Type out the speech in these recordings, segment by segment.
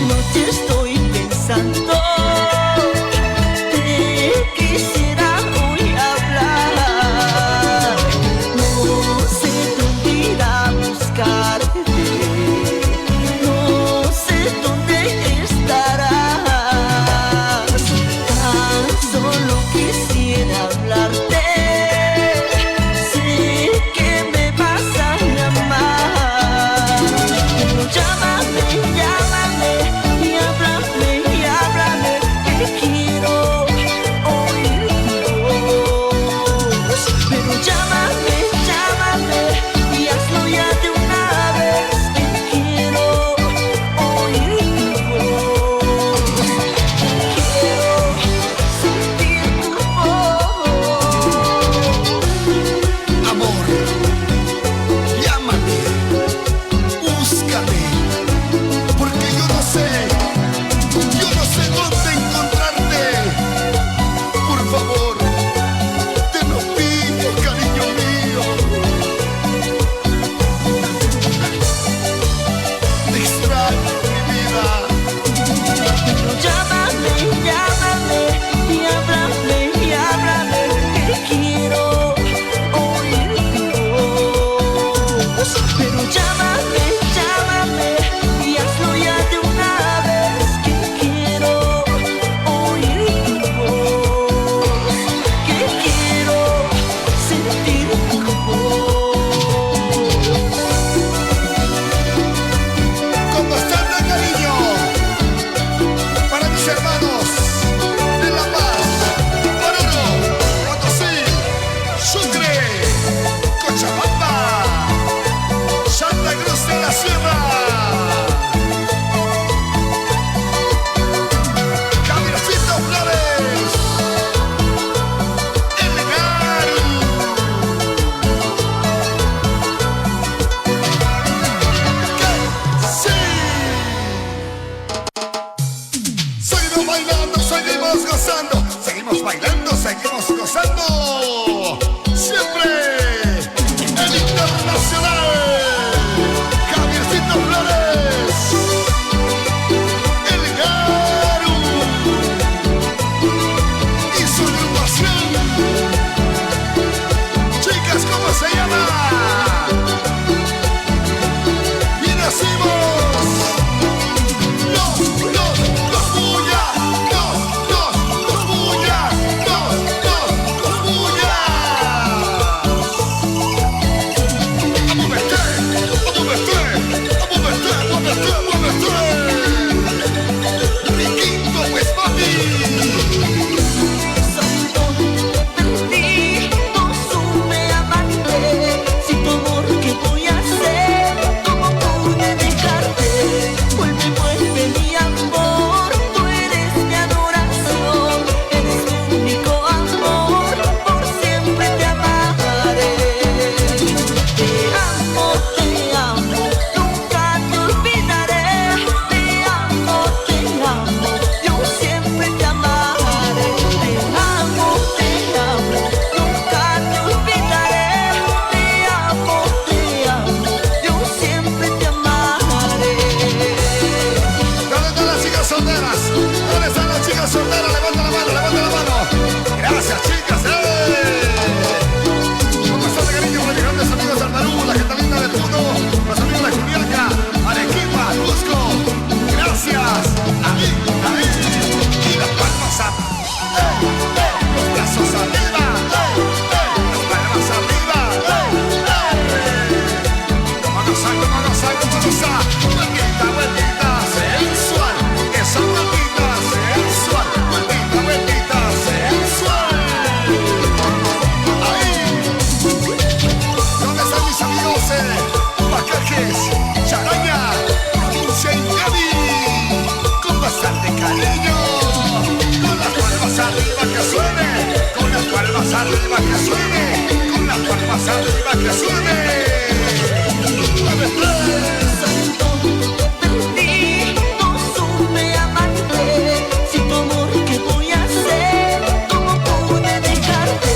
noche estoy pensando, te quisiera hoy hablar. No sé dónde ir a buscarte, no sé dónde estarás. Tan solo quisiera hablarte. Sé que me vas a llamar, pero llámame, llámame y háblame, que quiero oír tu voz. Pero llámame, llámame y hazlo ya de una vez, que quiero oír tu voz. Quiero sentir tu voz. Amor, llámame, búscame, porque yo no sé dónde encontrarte. Por favor, te lo pido, cariño mío. Te extraño, mi vida. Pero llámame, llámame y háblame, que quiero oír tu voz. Pero llámame, llámame y hazlo ya de una vez, que quiero oír tu voz, que quiero sentir tu voz. Con bastante cariño para mis hermanos de La Paz, Oruro, Potosí, Sucre, Cochabamba, Santa Cruz de la Sierra, Cabricito Flores, El Legal. ¡Que sí! Seguimos bailando, seguimos gozando, seguimos bailando, seguimos gozando. Siempre el internacional Javiercito Flores, El Garu y su agrupación. Chicas, ¿cómo se llama? Y decimos los bulla, los bulla, los bulla. Riquito, pues papi. Perdido, sume amarte, si tu amor, ¿qué voy a hacer? ¿Cómo pude dejarte? Vuelve mi amor, tú eres mi adoración, eres mi único amor, por siempre te amaré. Te amo, nunca te olvidaré. Te amo, yo siempre te amaré. Te amo, nunca te olvidaré. Te amo, yo siempre te amaré. ¿Dónde están las chicas solteras? ¿Dónde están las chicas solteras? Levanta la mano, levanta la mano. Gracias, chicas. ¿Cómo están de cariño con mis grandes amigos del Perú, la gente linda de Puno, los amigos de Juliaca, Arequipa, Cusco? Gracias. Ahí. Y las palmas los brazos arriba. Las palmas arriba. ¿Cómo goza? Vueltita, sensual. Esa vueltita sensual. Vueltita, sensual. Ahí. ¿Dónde están mis amigos? Pacajes, Charaña, provincia Incavi. Con bastante cariño. Con las palmas arriba que suene. Con las palmas arriba que suene. Con las palmas arriba que suene. Perdido, sume amarte, si tu amor, ¿qué voy a hacer? ¿Cómo pude dejarte?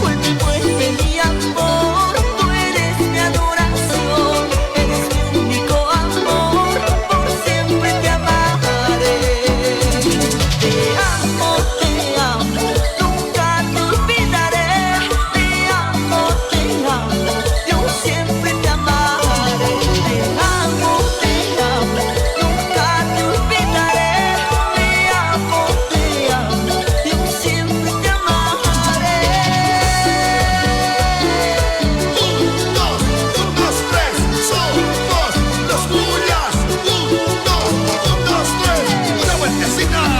Vuelve mi amor, tú eres mi adoración, eres mi único amor, por siempre te amaré. Fuertecita.